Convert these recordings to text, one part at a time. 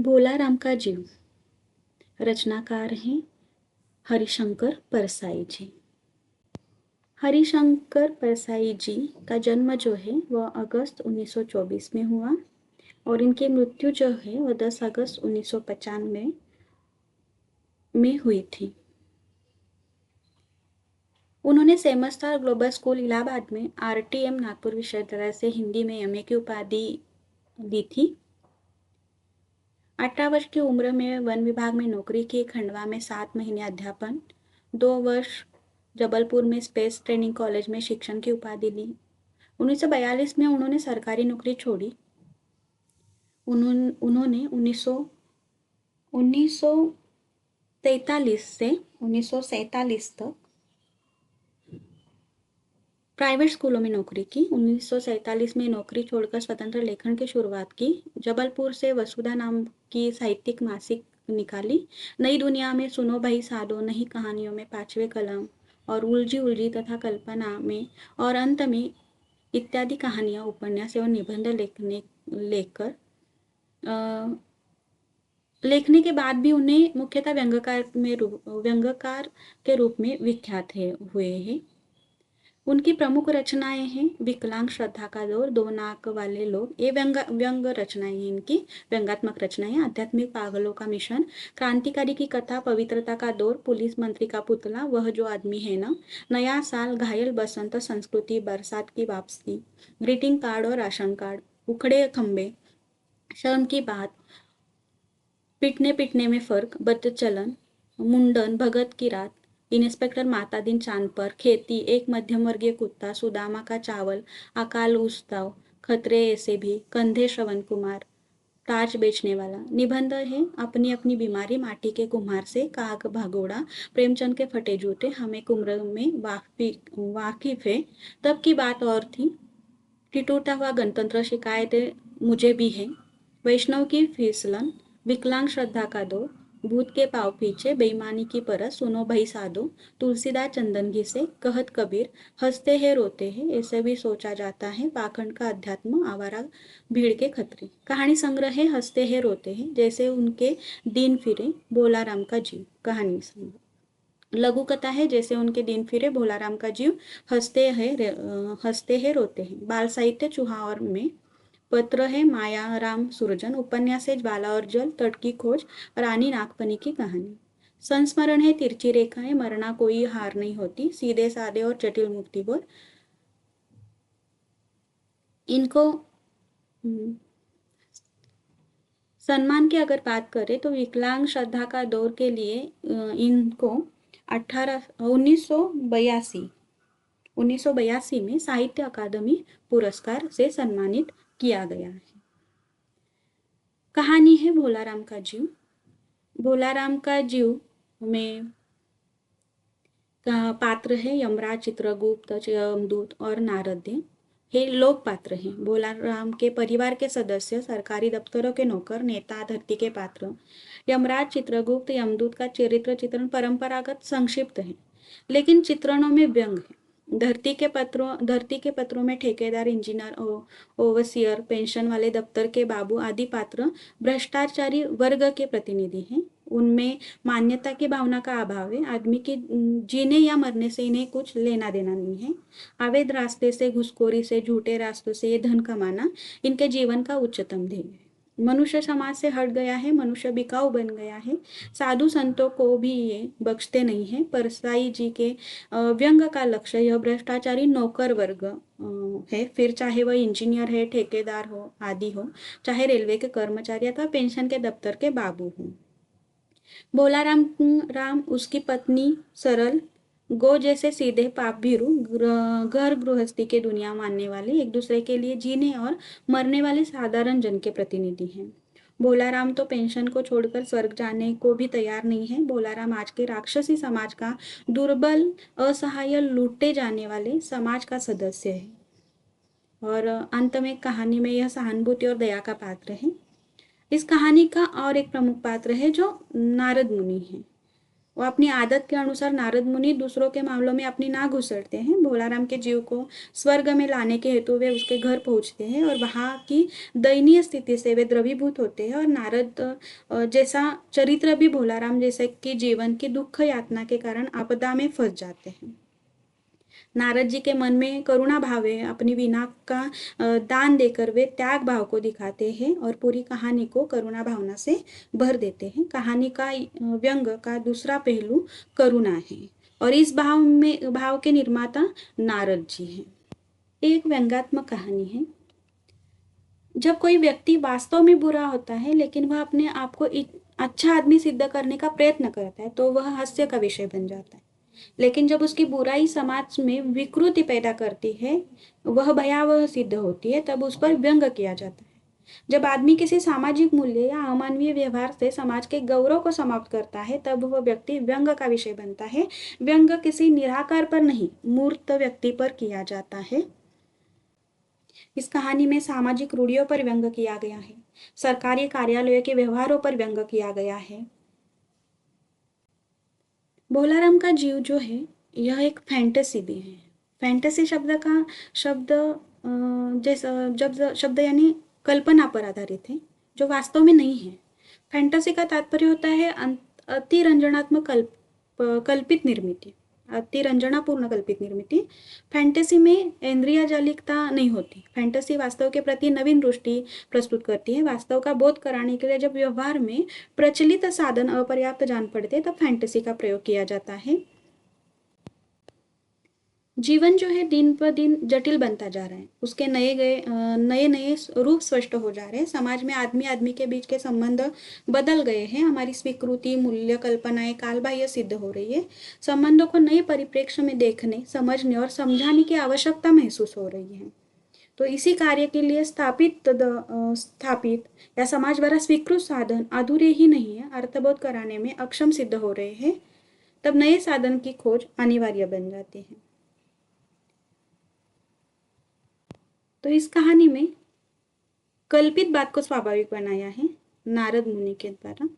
भोला राम का जीव। रचनाकार हैं हरिशंकर परसाई जी। हरिशंकर परसाई जी का जन्म जो है वह अगस्त 1924 में हुआ और इनकी मृत्यु जो है वह 10 अगस्त 1995 में हुई थी। उन्होंने सेमस्टार ग्लोबल स्कूल इलाहाबाद में RTM नागपुर विश्वविद्यालय से हिंदी में MA की उपाधि ली थी। 18 वर्ष की उम्र में वन विभाग में नौकरी की, खंडवा में 7 महीने अध्यापन, 2 वर्ष जबलपुर में स्पेस ट्रेनिंग कॉलेज में शिक्षण की उपाधि ली। 1942 में उन्होंने सरकारी नौकरी छोड़ी। उन्होंने 1943 से 1947 तक प्राइवेट स्कूलों में नौकरी की। 1947 में नौकरी छोड़कर स्वतंत्र लेखन की शुरुआत की। जबलपुर से वसुधा नाम की साहित्यिक मासिक निकाली। नई दुनिया में सुनो भाई साधो, नई कहानियों में पांचवें कलम और उलझी उलझी तथा कल्पना में और अंत में इत्यादि कहानियां, उपन्यास एवं निबंध लिखने के बाद भी उन्हें मुख्यतः व्यंग्यकार के रूप में विख्यात हुए हैं। उनकी प्रमुख रचनाएं हैं विकलांग, श्रद्धा का दौर, दो नाक वाले लोग, ये व्यंग रचनाएं हैं इनकी, व्यंगात्मक रचनाएं। आध्यात्मिक पागलों का मिशन, क्रांतिकारी की कथा, पवित्रता का दौर, पुलिस मंत्री का पुतला, वह जो आदमी है ना, नया साल, घायल बसंत, संस्कृति, बरसात की वापसी, ग्रीटिंग कार्ड और राशन कार्ड, उखड़े खंबे, शर्म की बात, पिटने पिटने में फर्क, बद्ध चलन, मुंडन, भगत की रात, इंस्पेक्टर माता दिन चांद पर, खेती, एक मध्यम वर्गीय कुत्ता, सुदामा का चावल, अकाल उत्सव, खतरे ऐसे भी, कंधे श्रवण कुमार, ताज बेचने वाला। निबंध है अपनी अपनी बीमारी, माटी के कुम्हार से, काग भगोड़ा, प्रेमचंद के फटे जूते, हमें कुम्र में वाकिफ है, तब की बात और थी, टूटा हुआ गणतंत्र, शिकायतें मुझे भी है, वैष्णव की फिसलन, विकलांग, श्रद्धा का दौर, भूत के पाव पीछे, बेईमानी की परस, सुनो भाई साधो, तुलसीदास चंदन घिसे, कहत कबीर, हंसते हैं रोते हैं, ऐसे भी सोचा जाता है, पाखंड का अध्यात्म, आवारा भीड़ के खतरे। कहानी संग्रह है हंसते हैं रोते हैं, जैसे उनके दिन फिरे, भोला राम का जीव। कहानी संग्रह। लघु कथा है जैसे उनके दिन फिरे, भोला राम का जीव, हंसते हैं रोते हैं। बाल साहित्य चूहा में, पत्र है माया राम सुरजन, उपन्यास है बाला और जल, तट की खोज, रानी नागफनी की कहानी। संस्मरण है तिरछी रेखाएं, मरना कोई हार नहीं होती, सीधे साधे और जटिल मुक्ति बोल। इनको सम्मान की अगर बात करें तो विकलांग, श्रद्धा का दौर के लिए इनको 1982 में साहित्य अकादमी पुरस्कार से सम्मानित किया गया है। कहानी है भोला राम का जीव। भोला राम का जीव में पात्र है यमराज, चित्रगुप्त, यमदूत और नारद। हे लोक पात्र हैं। भोला राम के परिवार के सदस्य, सरकारी दफ्तरों के नौकर, नेता, धरती के पात्र। यमराज, चित्रगुप्त, यमदूत का चरित्र चित्रण परंपरागत संक्षिप्त है, लेकिन चित्रणों में व्यंग है। धरती के पत्रों में ठेकेदार, इंजीनियर, ओवसियर, पेंशन वाले, दफ्तर के बाबू आदि पात्र भ्रष्टाचारी वर्ग के प्रतिनिधि हैं। उनमें मान्यता की भावना का अभाव है। आदमी के जीने या मरने से इन्हें कुछ लेना देना नहीं है। अवैध रास्ते से, घुसखोरी से, झूठे रास्तों से ये धन कमाना इनके जीवन का उच्चतम ध्येय है। मनुष्य समाज से हट गया है, मनुष्य बिकाऊ बन गया है। साधु संतों को भी ये बख्शते नहीं है। परसाई जी के व्यंग का लक्ष्य यह भ्रष्टाचारी नौकर वर्ग है, फिर चाहे वह इंजीनियर है, ठेकेदार हो आदि हो, चाहे रेलवे के कर्मचारी अथवा पेंशन के दफ्तर के बाबू हो। भोला राम, उसकी पत्नी सरल, गो जैसे सीधे पाप भीरू, घर गृहस्थी के दुनिया मानने वाले, एक दूसरे के लिए जीने और मरने वाले साधारण जन के प्रतिनिधि हैं। भोला राम तो पेंशन को छोड़कर स्वर्ग जाने को भी तैयार नहीं है। भोला राम आज के राक्षसी समाज का दुर्बल, असहाय, लूटे जाने वाले समाज का सदस्य है। और अंत में कहानी में यह सहानुभूति और दया का पात्र है। इस कहानी का और एक प्रमुख पात्र है जो नारद मुनि है। वो अपनी आदत के अनुसार नारद मुनि दूसरों के मामलों में अपनी नाक घुसड़ते हैं। भोलाराम के जीव को स्वर्ग में लाने के हेतु वे उसके घर पहुंचते हैं और वहाँ की दयनीय स्थिति से वे द्रवीभूत होते हैं और नारद जैसा चरित्र भी भोलाराम जैसे कि जीवन की दुख यातना के कारण आपदा में फंस जाते हैं। नारद जी के मन में करुणा भाव है। अपनी वीणा का दान देकर वे त्याग भाव को दिखाते हैं और पूरी कहानी को करुणा भावना से भर देते हैं। कहानी का व्यंग का दूसरा पहलू करुणा है और इस भाव के निर्माता नारद जी हैं। एक व्यंग्यात्मक कहानी है। जब कोई व्यक्ति वास्तव में बुरा होता है लेकिन वह अपने आप को अच्छा आदमी सिद्ध करने का प्रयत्न करता है तो वह हास्य का विषय बन जाता है। लेकिन जब उसकी बुराई समाज में विकृति पैदा करती है, वह भयावह सिद्ध होती है, तब उस पर व्यंग किया जाता है। जब आदमी किसी सामाजिक मूल्य या अमानवीय व्यवहार से समाज के गौरव को समाप्त करता है, तब वह व्यक्ति व्यंग का विषय बनता है। व्यंग किसी निराकार पर नहीं, मूर्त व्यक्ति पर किया जाता है। इस कहानी में सामाजिक रूढ़ियों पर व्यंग किया गया है। सरकारी कार्यालयों के व्यवहारों पर व्यंग किया गया है। भोलाराम का जीव जो है यह एक फैंटेसी भी है। फैंटेसी शब्द जैसा जब शब्द यानी कल्पना पर आधारित है, जो वास्तव में नहीं है। फैंटेसी का तात्पर्य होता है अतिरंजनात्मक कल्पित निर्मिति, अतिरंजनापूर्ण कल्पित निर्मिति। फैंटेसी में इंद्रियजालिकता नहीं होती। फैंटेसी वास्तव के प्रति नवीन दृष्टि प्रस्तुत करती है। वास्तव का बोध कराने के लिए जब व्यवहार में प्रचलित साधन अपर्याप्त जान पड़ते तब फैंटेसी का प्रयोग किया जाता है। जीवन जो है दिन पर दिन जटिल बनता जा रहा है। उसके नए नए रूप स्पष्ट हो जा रहे हैं। समाज में आदमी आदमी के बीच के संबंध बदल गए हैं। हमारी स्वीकृति, मूल्य, कल्पनाएं कालबाह्य सिद्ध हो रही है। संबंधों को नए परिप्रेक्ष्य में देखने, समझने और समझाने की आवश्यकता महसूस हो रही है। तो इसी कार्य के लिए स्थापित या समाज द्वारा स्वीकृत साधन अधूरे ही नहीं है, अर्थबोध कराने में अक्षम सिद्ध हो रहे हैं। तब नए साधन की खोज अनिवार्य बन जाती है। तो इस कहानी में कल्पित बात को स्वाभाविक बनाया है नारद मुनि के द्वारा।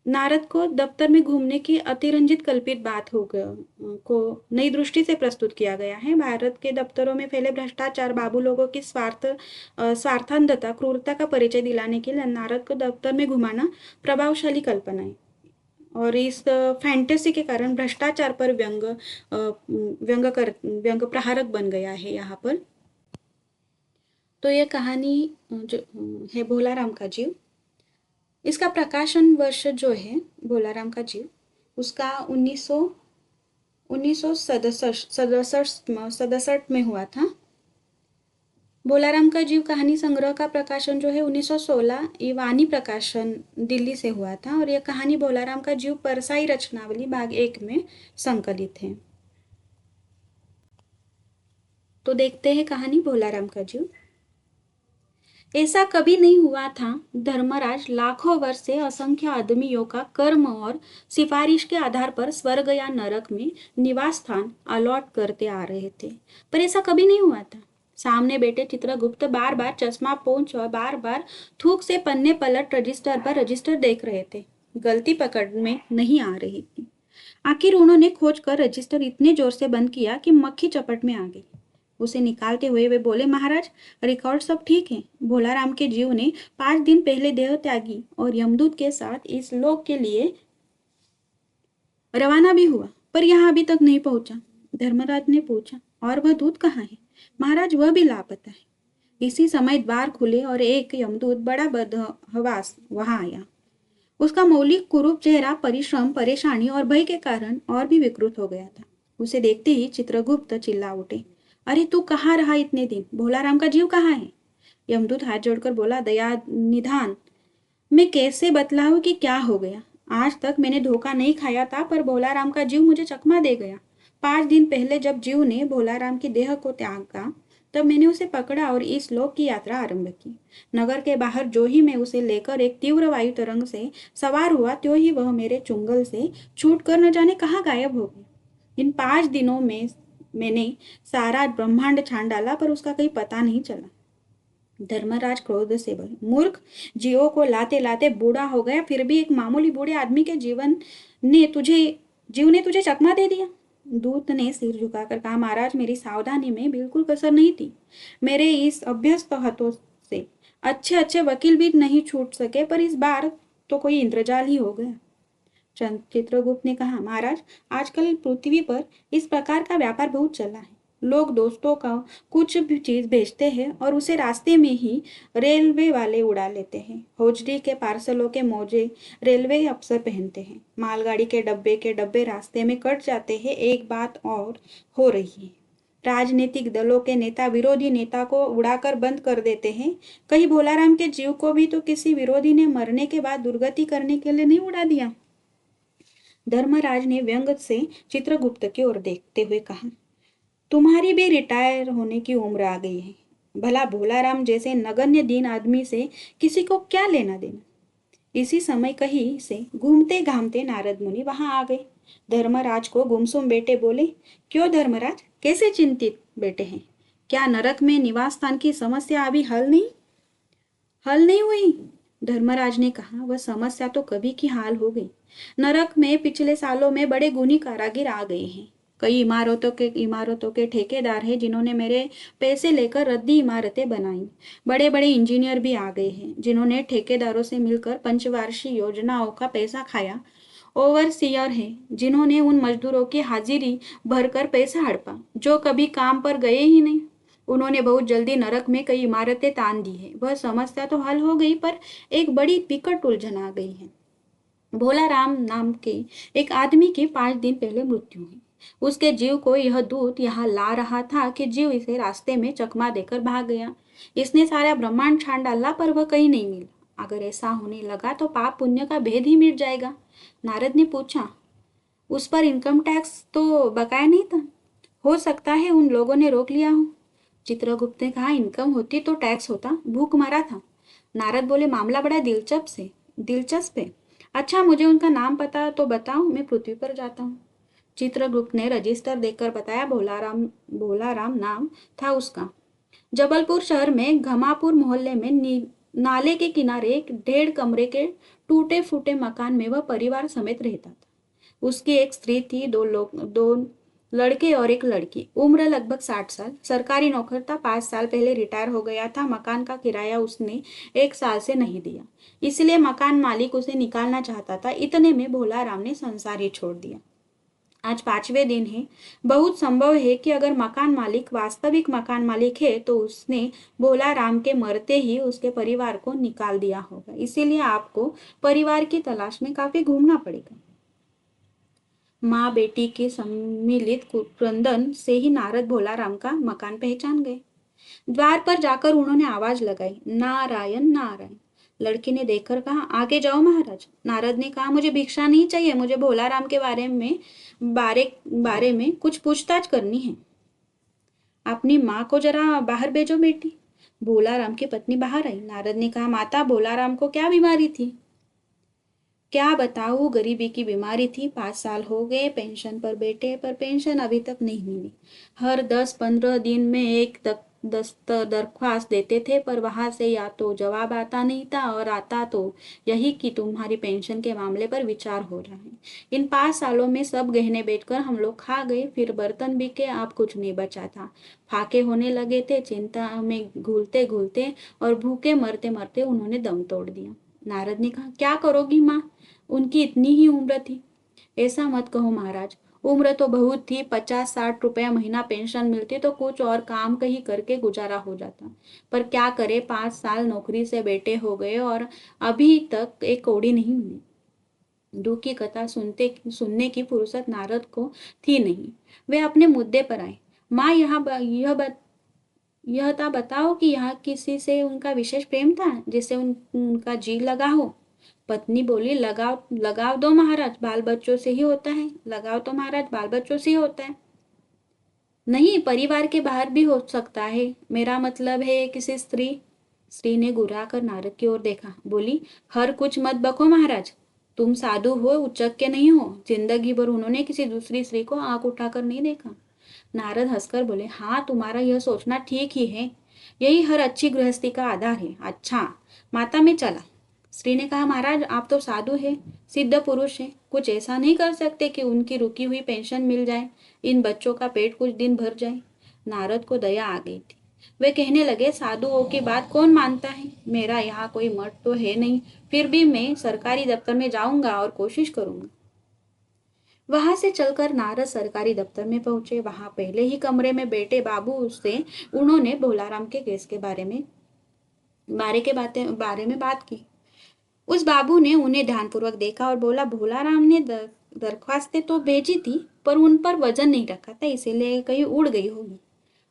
नारद को दफ्तर में घूमने की अतिरंजित कल्पित बात को नई दृष्टि से प्रस्तुत किया गया है। भारत के दफ्तरों में फैले भ्रष्टाचार, बाबू लोगों की स्वार्थांधता, क्रूरता का परिचय दिलाने के लिए नारद को दफ्तर में घुमाना प्रभावशाली कल्पना है। और इस फैंटेसी के कारण भ्रष्टाचार पर व्यंग प्रहारक बन गया है यहाँ पर। तो ये कहानी जो है भोलाराम का जीव, इसका प्रकाशन वर्ष जो है भोलाराम का जीव, उसका 1967 में हुआ था। भोलाराम का जीव कहानी संग्रह का प्रकाशन जो है 1916 ईवानी प्रकाशन दिल्ली से हुआ था और यह कहानी भोलाराम का जीव परसाई रचनावली भाग 1 में संकलित है। तो देखते हैं कहानी भोलाराम का जीव। ऐसा कभी नहीं हुआ था। धर्मराज लाखों वर्ष से असंख्य आदमियों का कर्म और सिफारिश के आधार पर स्वर्ग या नरक में निवास स्थान अलॉट करते आ रहे थे, पर ऐसा कभी नहीं हुआ था। सामने बैठे चित्रगुप्त बार बार चश्मा पोंछ और बार बार थूक से पन्ने पलट रजिस्टर पर रजिस्टर देख रहे थे। गलती पकड़ में नहीं आ रही थी। आखिर उन्होंने खोज कर रजिस्टर इतने जोर से बंद किया कि मक्खी चपट में आ गई। उसे निकालते हुए वे बोले, महाराज, रिकॉर्ड सब ठीक है। भोलाराम के जीव ने 5 दिन पहले देह त्यागी और यमदूत के साथ इस लोक के लिए रवाना भी हुआ, पर यहाँ अभी तक नहीं पहुंचा। धर्मराज ने पूछा, और वह दूत कहाँ है? महाराज, वह भी लापता है। इसी समय द्वार खुले और एक यमदूत बड़ा बदहवास वहां आया। उसका मौलिक कुरूप चेहरा परिश्रम, परेशानी और भय के कारण और भी विकृत हो गया था। उसे देखते ही चित्रगुप्त चिल्ला उठे, अरे तू कहाँ रहा इतने दिन? भोलाराम का जीव कहाँ है? यमदूत हाथ जोड़कर बोला, दया निधान, मैं कैसे बतलाऊं कि क्या हो गया? आज तक मैंने धोखा नहीं खाया था, पर भोलाराम का जीव मुझे चकमा दे गया। 5 दिन पहले जब जीव ने भोलाराम की देह को त्यागा, तब मैंने उसे पकड़ा और इस लोक की यात्रा आरंभ की। नगर के बाहर जो ही मैं उसे लेकर एक तीव्र वायु तरंग से सवार हुआ, त्यों ही वह मेरे चुंगल से छूट कर न जाने कहाँ गायब हो गई। इन 5 दिनों में मैंने सारा ब्रह्मांड छान डाला, पर उसका कहीं पता नहीं चला। धर्मराज क्रोध से बोले, मूर्ख, जीवों को लाते लाते बूढ़ा हो गया, फिर भी एक मामूली बूढ़े आदमी के जीव ने तुझे चकमा दे दिया। दूत ने सिर झुकाकर कहा, महाराज, मेरी सावधानी में बिल्कुल कसर नहीं थी। मेरे इस अभ्यस्त हाथों से अच्छे अच्छे वकील भी नहीं छूट सके, पर इस बार तो कोई इंद्रजाल ही हो गया। चित्रगुप्त ने कहा, महाराज, आजकल पृथ्वी पर इस प्रकार का व्यापार बहुत चला है। लोग दोस्तों का कुछ भी चीज भेजते हैं और उसे रास्ते में ही रेलवे वाले उड़ा लेते हैं। हौजरी के पार्सलों के मोजे रेलवे अफसर पहनते हैं। मालगाड़ी के डब्बे रास्ते में कट जाते हैं। एक बात और हो रही है, राजनीतिक दलों के नेता विरोधी नेता को उड़ाकर बंद कर देते हैं। कहीं भोलाराम के जीव को भी तो किसी विरोधी ने मरने के बाद दुर्गति करने के लिए नहीं उड़ा दिया। धर्मराज ने व्यंग से चित्रगुप्त की ओर देखते हुए कहा, तुम्हारी भी रिटायर होने की उम्र आ गई है। भला भोलाराम जैसे नगण्य दीन आदमी से किसी को क्या लेना देना। इसी समय कहीं से घूमते घामते नारद मुनि वहां आ गए। धर्मराज को गुमसुम बेटे बोले, क्यों धर्मराज, कैसे चिंतित बेटे हैं? क्या नरक में निवास स्थान की समस्या अभी हल नहीं हुई? धर्मराज ने कहा, वह समस्या तो कभी की हाल हो गई। नरक में पिछले सालों में बड़े गुणी कारागिर आ गए हैं। कई इमारतों के ठेकेदार हैं जिन्होंने मेरे पैसे लेकर रद्दी इमारतें बनाई। बड़े बड़े इंजीनियर भी आ गए हैं जिन्होंने ठेकेदारों से मिलकर पंचवार्षिक योजनाओं का पैसा खाया। ओवरसीयर है जिन्होंने उन मजदूरों की हाजिरी भरकर पैसा हड़पा जो कभी काम पर गए ही नहीं। उन्होंने बहुत जल्दी नरक में कई इमारतें तान दी है। वह समस्या तो हल हो गई, पर एक बड़ी विकट उलझन आ गई है। भोला राम नाम के एक आदमी की 5 दिन पहले मृत्यु हुई। उसके जीव को यह दूत यहाँ ला रहा था कि जीव इसे रास्ते में चकमा देकर भाग गया। इसने सारा ब्रह्मांड छान डाला, पर वह कहीं नहीं मिला। अगर ऐसा होने लगा तो पाप पुण्य का भेद ही मिट जाएगा। नारद ने पूछा, उस पर इनकम टैक्स तो बकाया नहीं था? हो सकता है उन लोगों ने रोक लिया हो। चित्रगुप्त ने कहा, इनकम होती तो टैक्स होता, भूख मरा था। नारद बोले, मामला बड़ा दिलचस्प है। अच्छा, मुझे उनका नाम पता तो बताओ, मैं पृथ्वी पर जाता हूँ। चित्रगुप्त ने रजिस्टर देखकर बताया, भोलाराम नाम था उसका। जबलपुर शहर में घमापुर मोहल्ले में नाले के किनारे एक 1.5 कमरे के टूटे फूटे मकान में वह परिवार समेत रहता था। उसकी एक स्त्री थी, दो लड़के और एक लड़की। उम्र लगभग 60 साल। सरकारी नौकर था, 5 साल पहले रिटायर हो गया था। मकान का किराया उसने 1 साल से नहीं दिया, इसलिए मकान मालिक उसे निकालना चाहता था। इतने में भोलाराम ने संसार ही छोड़ दिया। आज 5वें दिन है। बहुत संभव है कि अगर मकान मालिक वास्तविक मकान मालिक है तो उसने भोलाराम के मरते ही उसके परिवार को निकाल दिया होगा। इसीलिए आपको परिवार की तलाश में काफी घूमना पड़ेगा। माँ बेटी के सम्मिलित क्रंदन से ही नारद भोलाराम का मकान पहचान गए। द्वार पर जाकर उन्होंने आवाज लगाई, नारायण नारायण। लड़की ने देखकर कहा, आगे जाओ महाराज। नारद ने कहा, मुझे भिक्षा नहीं चाहिए, मुझे भोलाराम के बारे में कुछ पूछताछ करनी है। अपनी माँ को जरा बाहर भेजो बेटी। भोलाराम की पत्नी बाहर आई। नारद ने कहा, माता, भोलाराम को क्या बीमारी थी? क्या बताऊं, गरीबी की बीमारी थी। 5 साल हो गए पेंशन पर बैठे, पर पेंशन अभी तक नहीं मिली। हर 10-15 दिन में एक दरख्वास्त देते थे, पर वहां से या तो जवाब आता नहीं था, और आता तो यही कि तुम्हारी पेंशन के मामले पर विचार हो रहा है। इन 5 सालों में सब गहने बेचकर हम लोग खा गए, फिर बर्तन बिके, अब कुछ नहीं बचा था। फाके होने लगे थे। चिंता में घुलते घुलते और भूखे मरते मरते उन्होंने दम तोड़ दिया। नारद ने कहा, क्या करोगी माँ, उनकी इतनी ही उम्र थी। ऐसा मत कहो महाराज, उम्र तो बहुत थी। 50-60 रुपया महीना पेंशन मिलती तो कुछ और काम कहीं करके गुजारा हो जाता, पर क्या करे, 5 साल नौकरी से बेटे हो गए और अभी तक एक कौड़ी नहीं मिली। दुख की कथा सुनने की फुर्सत नारद को थी नहीं। वे अपने मुद्दे पर आए। माँ, यह था बताओ कि यहाँ किसी से उनका विशेष प्रेम था जिससे उनका जी लगा हो? पत्नी बोली, लगाव दो महाराज, बाल बच्चों से ही होता है। लगाव तो महाराज बाल बच्चों से ही होता है। नहीं, परिवार के बाहर भी हो सकता है। मेरा मतलब है किसी स्त्री ने घुरा कर नारद की ओर देखा। बोली, हर कुछ मत बको महाराज, तुम साधु हो, उच्चक के नहीं हो। जिंदगी भर उन्होंने किसी दूसरी स्त्री को आंख उठाकर नहीं देखा। नारद हंसकर बोले, हाँ, तुम्हारा यह सोचना ठीक ही है। यही हर अच्छी गृहस्थी का आधार है। अच्छा, माता में चला। स्त्री ने कहा, महाराज आप तो साधु है, सिद्ध पुरुष है, कुछ ऐसा नहीं कर सकते कि उनकी रुकी हुई पेंशन मिल जाए, इन बच्चों का पेट कुछ दिन भर जाए। नारद को दया आ गई थी। वे कहने लगे, साधुओं की बात कौन मानता है, मेरा यहाँ कोई मठ तो है नहीं, फिर भी मैं सरकारी दफ्तर में जाऊंगा और कोशिश करूंगा। वहां से चलकर नारद सरकारी दफ्तर में पहुंचे। वहां पहले ही कमरे में बैठे बाबू से उन्होंने भोलाराम के केस के बारे में बात की। उस बाबू ने उन्हें ध्यानपूर्वक देखा और बोला, भोलाराम ने दरख्वास्तें तो भेजी थी, पर उन पर वजन नहीं रखा था, इसीलिए कहीं उड़ गई होगी।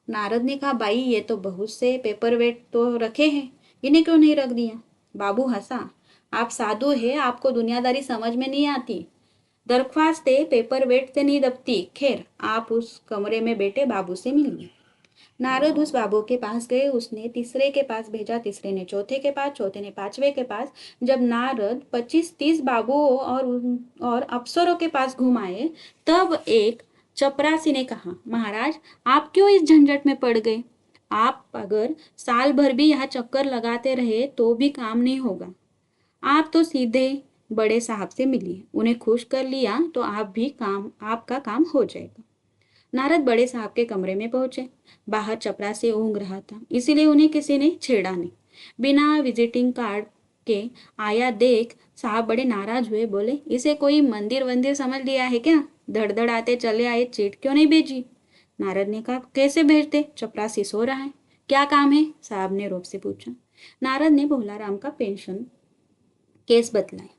नारद ने कहा, भाई ये तो बहुत से पेपर वेट तो रखे हैं, इन्हें क्यों नहीं रख दिया। बाबू हंसा, आप साधु है, आपको दुनियादारी समझ में नहीं आती। दरख्वास्तें पेपर वेट से नहीं दबती। खैर, आप उस कमरे में बैठे बाबू से मिलिए। नारद उस बाबू के पास गए। उसने तीसरे के पास भेजा, तीसरे ने चौथे के पास, चौथे ने पांचवे के पास। जब नारद 25-30 बाबुओं और अफसरों के पास घुमाए, तब एक चपरासी ने कहा, महाराज आप क्यों इस झंझट में पड़ गए। आप अगर साल भर भी यहाँ चक्कर लगाते रहे तो भी काम नहीं होगा। आप तो सीधे बड़े साहब से मिलिए, उन्हें खुश कर लिया तो आपका काम हो जाएगा। नारद बड़े साहब के कमरे में पहुंचे। बाहर चपरासी ऊँघ रहा था, इसीलिए उन्हें किसी ने छेड़ा नहीं। बिना विजिटिंग कार्ड के आया देख साहब बड़े नाराज हुए। बोले, इसे कोई मंदिर वंदिर समझ लिया है क्या, धड़ आते चले आए, चिट क्यों नहीं भेजी। नारद ने कहा, कैसे भेजते, चपरासी सो रहा है। क्या काम है, साहब ने रोब से पूछा। नारद ने भोलाराम का पेंशन केस बतलाया।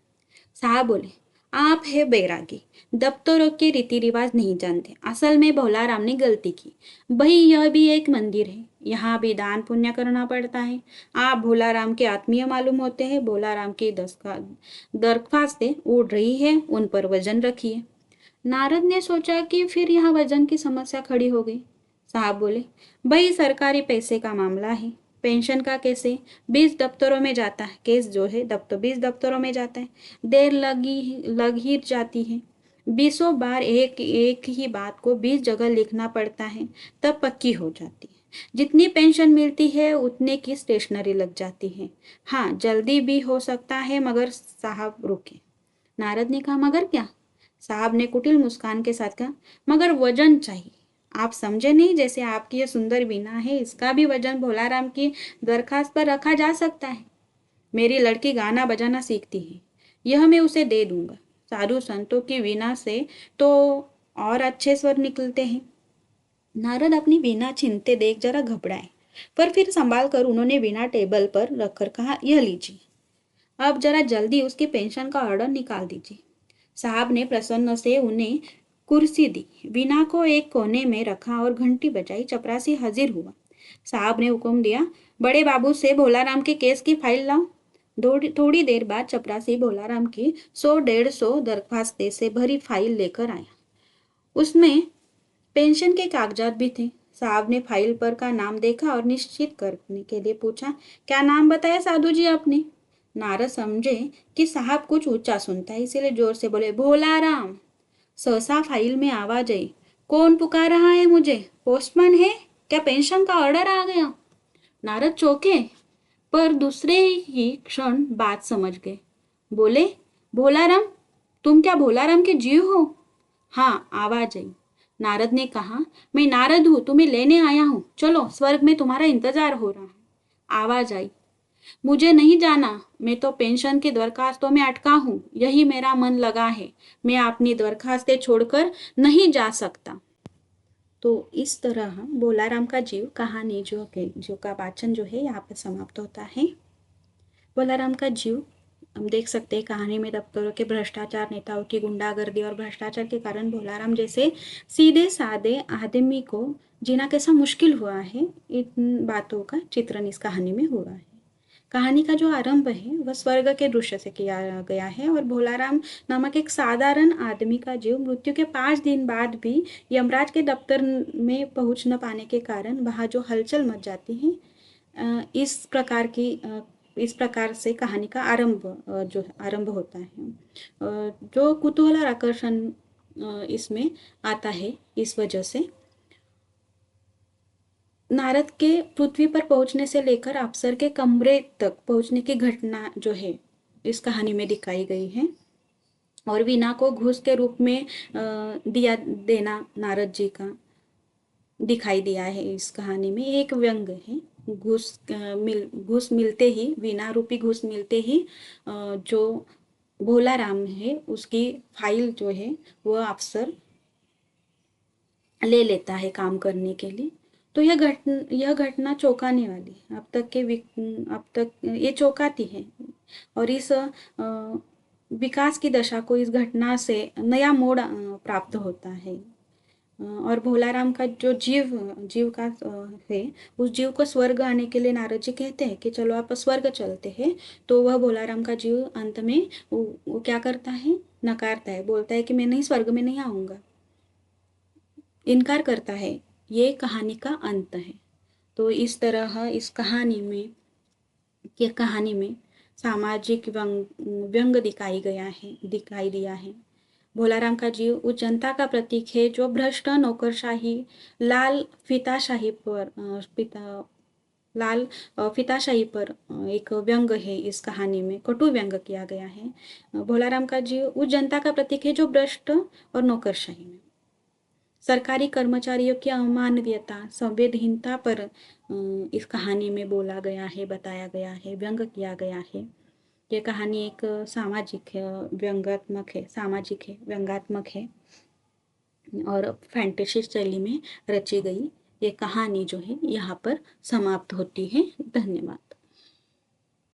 साहब बोले, आप है बैरागी, दफ्तरों के रीति रिवाज नहीं जानते। असल में भोलाराम ने गलती की। भाई यह भी एक मंदिर है, यहाँ भी दान पुण्य करना पड़ता है। आप भोलाराम के आत्मीय मालूम होते हैं। भोलाराम की दरख्वास्तें उड़ रही है, उन पर वजन रखिए। नारद ने सोचा कि फिर यहाँ वजन की समस्या खड़ी हो गई। साहब बोले, भाई सरकारी पैसे का मामला है, पेंशन का कैसे 20 दफ्तरों में जाता है, केस जो है 20 दफ्तरों में जाता है, देर लग ही जाती है। 20 बार एक एक ही बात को 20 जगह लिखना पड़ता है, तब पक्की हो जाती है। जितनी पेंशन मिलती है उतने की स्टेशनरी लग जाती है। हाँ, जल्दी भी हो सकता है, मगर साहब रुके। नारद ने कहा, मगर क्या। साहब ने कुटिल मुस्कान के साथ कहा, मगर वजन चाहिए। आप समझे नहीं, जैसे आपकी यह सुंदर वीणा है, इसका भी वजन भोलाराम की दरखास्त पर रखा जा सकता है। मेरी लड़की गाना बजाना सीखती है, यह मैं उसे दे दूंगा। साधु संतों की वीणा से तो और अच्छे स्वर निकलते हैं। नारद अपनी वीणा छीनते देख जरा घबराए, पर फिर संभाल कर उन्होंने वीणा टेबल पर रखकर कहा, यह लीजिए, अब जरा जल्दी उसकी पेंशन का ऑर्डर निकाल दीजिए। साहब ने प्रसन्न से उन्हें कुर्सी दी, वीणा को एक कोने में रखा और घंटी बजाई। चपरासी हाजिर हुआ। साहब ने हुक्म दिया, बड़े बाबू से भोलाराम के केस की फाइल लाओ। थोड़ी देर बाद चपरासी भोलाराम की 100-150 दरख्वास्तें से भरी फाइल लेकर आया। उसमें पेंशन के कागजात भी थे। साहब ने फाइल पर का नाम देखा और निश्चित करने के लिए पूछा, क्या नाम बताया साधु जी आपने। नारद समझे कि साहब कुछ ऊंचा सुनता है, इसीलिए जोर से बोले, भोलाराम। सहसा फाइल में आवाज आई, कौन पुकार रहा है मुझे, पोस्टमैन है क्या, पेंशन का ऑर्डर आ गया। नारद चौंके, पर दूसरे ही क्षण बात समझ गए। बोले, भोलाराम, तुम क्या भोलाराम के जीव हो। हाँ, आवाज आई। नारद ने कहा, मैं नारद हूं, तुम्हें लेने आया हूं, चलो स्वर्ग में तुम्हारा इंतजार हो रहा है। आवाज आई, मुझे नहीं जाना, मैं तो पेंशन की दरखास्तों में अटका हूं, यही मेरा मन लगा है, मैं अपनी दरखास्तें छोड़कर नहीं जा सकता। तो इस तरह भोलाराम का जीव कहानी जो का वाचन जो है यहाँ पर समाप्त होता है। भोलाराम का जीव हम देख सकते हैं कहानी में दफ्तरों के भ्रष्टाचार, नेताओं की गुंडागर्दी और भ्रष्टाचार के कारण भोलाराम जैसे सीधे साधे आदमी को जीना कैसा मुश्किल हुआ है, इन बातों का चित्रण इस कहानी में हुआ है। कहानी का जो आरंभ है वह स्वर्ग के दृश्य से किया गया है और भोलाराम नामक एक साधारण आदमी का जीव मृत्यु के 5 दिन बाद भी यमराज के दफ्तर में पहुंच न पाने के कारण वहाँ जो हलचल मच जाती है, इस प्रकार से कहानी का आरंभ होता है। जो कुतूहल और आकर्षण इसमें आता है, इस वजह से नारद के पृथ्वी पर पहुंचने से लेकर अप्सर के कमरे तक पहुंचने की घटना जो है इस कहानी में दिखाई गई है। और वीणा को घूस के रूप में दिया देना नारद जी का दिखाई दिया है इस कहानी में। एक व्यंग है। घूस मिलते ही, वीणा रूपी घूस मिलते ही जो भोला राम है उसकी फाइल जो है वो अफसर ले लेता है काम करने के लिए। तो यह घटना चौंकाने वाली है। अब तक ये चौंकाती है। और इस विकास की दशा को इस घटना से नया मोड़ प्राप्त होता है। और भोलाराम का जो जीव का है, उस जीव को स्वर्ग आने के लिए नारद जी कहते हैं कि चलो आप स्वर्ग चलते हैं। तो वह भोलाराम का जीव अंत में वो क्या करता है, नकारता है, बोलता है कि मैं नहीं, स्वर्ग में नहीं आऊँगा, इनकार करता है। ये कहानी का अंत है। तो इस तरह इस कहानी में सामाजिक व्यंग दिखाई दिया है। भोलाराम का जीव उस जनता का प्रतीक है जो भ्रष्ट नौकरशाही, लाल फीताशाही पर फीताशाही पर एक व्यंग है। इस कहानी में कटु व्यंग किया गया है। भोलाराम का जीव उस जनता का प्रतीक है जो भ्रष्ट और नौकरशाही में सरकारी कर्मचारियों की अमानवीयता, संवेदहीनता पर इस कहानी में बोला गया है, बताया गया है, व्यंग किया गया है। ये कहानी एक सामाजिक है, व्यंगात्मक है और फैंटेसी शैली में रची गई ये कहानी जो है यहाँ पर समाप्त होती है। धन्यवाद।